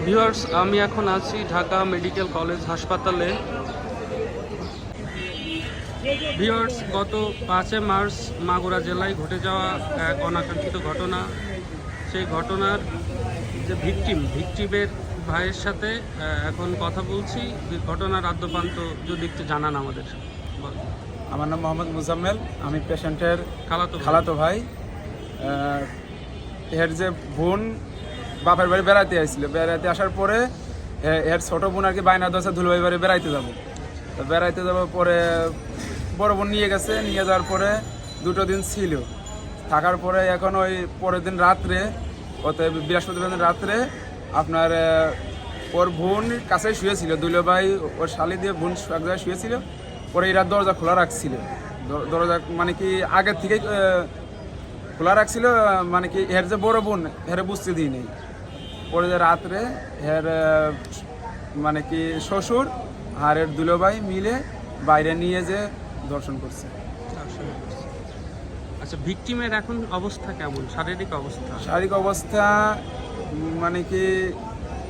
Viewers, আমি এখন আছি ঢাকা মেডিকেল কলেজ হাসপাতালে। ভিউয়ার্স, গত 5 মার্চ মাগুরা জেলায় ঘটে যাওয়া এক অনাকাঙ্ক্ষিত ঘটনা। সেই ঘটনার যে ভিকটিমের ভাইয়ের সাথে এখন কথা বলছি। ঘটনার আদ্যপান্ত যদি একটু জানান আমাদের। আমার নাম মোহাম্মদ মুজাম্মেল, আমি পেশেন্টের খালাতো ভাই। এর যে বোন বাপের বাড়ি বেড়াতে আসছিল, বেড়াতে আসার পরে এর ছোট বোন আর কি বায়না দশা ধুলভাই বাড়ি বেড়াইতে যাবো। তো বেড়াইতে যাওয়ার পরে বড় বোন নিয়ে গেছে, নিয়ে যাওয়ার পরে 2 দিন ছিল। থাকার পরে এখন ওই পরের দিন রাত্রে, বৃহস্পতিবার দিন রাত্রে আপনার ওর বোন কাছে শুয়েছিল, দুলাভাই ওর শালি দিয়ে বোন এক জায়গায় শুয়েছিল। পরে এরা দরজা খোলা রাখছিল, দরজা মানে কি আগের থেকে খোলা রাখছিল, মানে কি এর যে বড় বোন এর বুঝতে দিই নেই। পরে যে রাত্রে এর মানে কি শ্বশুর আর এর দুলাভাই মিলে বাইরে নিয়ে যে দর্শন করছে। আচ্ছা, ভিকটিমের এখন অবস্থা কেমন? শারীরিক অবস্থা মানে কি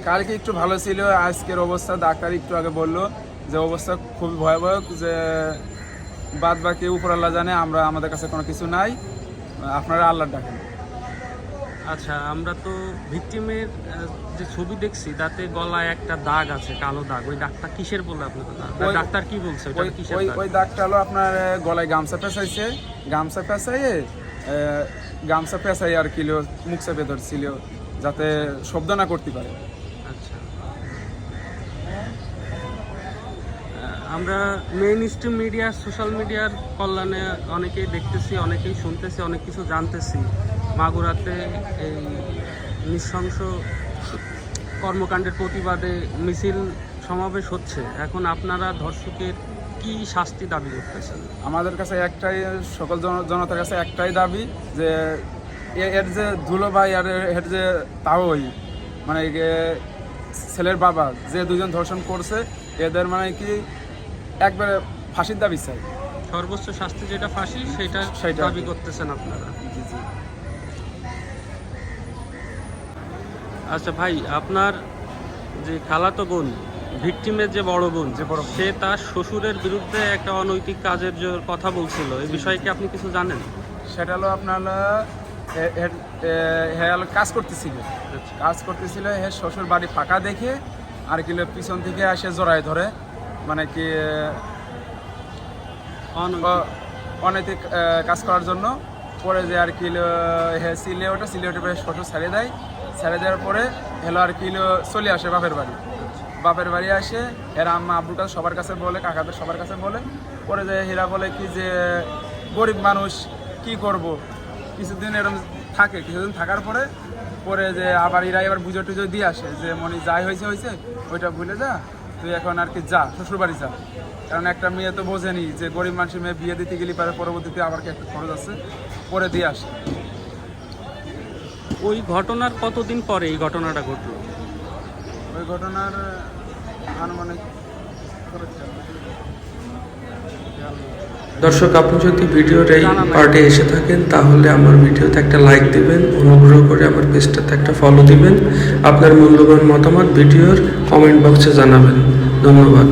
কালকে একটু ভালো ছিল, আজকের অবস্থা ডাক্তার একটু আগে বললো যে অবস্থা খুবই ভয়াবহ, যে বাদ বাকি উপর আল্লাহ জানে, আমাদের কাছে কোনো কিছু নাই, আপনারা আল্লাহর ডাকেন। আচ্ছা, আমরা তো ভিকটিমের যে ছবি দেখছি তাতে গলায় একটা দাগ আছে, কালো দাগ। ওই দাগটা কিসের বলে আপনার ডাক্তার কি বলছে? ওই দাগটা হলো আপনার গলায় গামছা পেঁচাইছে, গামছা পেঁচাই আর কি মুখ চেপে ধরছিল যাতে শব্দ না করতে পারে। আচ্ছা, আমরা মেইন স্ট্রিম মিডিয়া, সোশ্যাল মিডিয়ার কল্যাণে অনেকেই দেখতেছি, অনেকেই শুনতেছি, অনেক কিছু জানতেছি। মাগুরাতে এই নৃশংস কর্মকাণ্ডের প্রতিবাদে মিছিল সমাবেশ হচ্ছে। এখন আপনারা ধর্ষকের কি শাস্তি দাবি করতেছেন? আমাদের কাছে একটাই, সকল জনতার কাছে একটাই দাবি, যে এর যে ধুলো ভাই আর এর যে তাওই মানে ছেলের বাবা যে 2জন ধর্ষণ করছে, এদের মানে কি একবারে ফাঁসির দাবি চাই। সর্বোচ্চ শাস্তি যেটা ফাঁসি, সেটা দাবি করতেছেন আপনারা? জি জি। আচ্ছা ভাই, আপনার যে খালাতো বোন, ভিকটিমের যে বড় বোন, সে তার শ্বশুরের বিরুদ্ধে একটা অনৈতিক কাজের কথা বলছিল, এই বিষয়ে কি আপনি কিছু জানেন? সেটা হলো আপনার কাজ করতেছিল, হে শ্বশুর বাড়ি ফাঁকা দেখে আর কি পিছন থেকে এসে জড়ায় ধরে, মানে কি অনৈতিক কাজ করার জন্য। পরে যে আর কি সিলেটে শ্বশুর ছেড়ে দেওয়ার পরে হেলো আর কি চলে আসে বাপের বাড়ি আসে। এরা আম্মা আব্বুর কাছে সবার কাছে বলে, কাকাদের সবার কাছে বলে। পরে যে হেরা বলে কি যে গরিব মানুষ কি করব, কিছুদিন এরকম থাকে, কিছুদিন থাকার পরে যে আবার এবার বুঝো টুজো দিয়ে আসে যে মনে যাই হয়েছে ওইটা ভুলে যা, তুই এখন আর কি যা শ্বশুর বাড়ি যা। কারণ একটা মেয়ে তো বোঝেনি যে গরিব মানুষের মেয়ে বিয়ে দিতে গেলে পরবর্তীতে আবার কি একটা খরচ আছে, পরে দিয়ে আসে। ওই ঘটনার কতদিন পরে এই ঘটনাটা ঘটলো? ওই ঘটনার আনুমানিক। দর্শক, আপনি যদি ভিডিওর এই পার্টে এসে থাকেন তাহলে আমার ভিডিওতে একটা লাইক দিবেন, অনুগ্রহ করে আমার পেজটাতে একটা ফলো দিবেন, আপনার মূল্যবান মতামত ভিডিওর কমেন্ট বক্সে জানাবেন। ধন্যবাদ।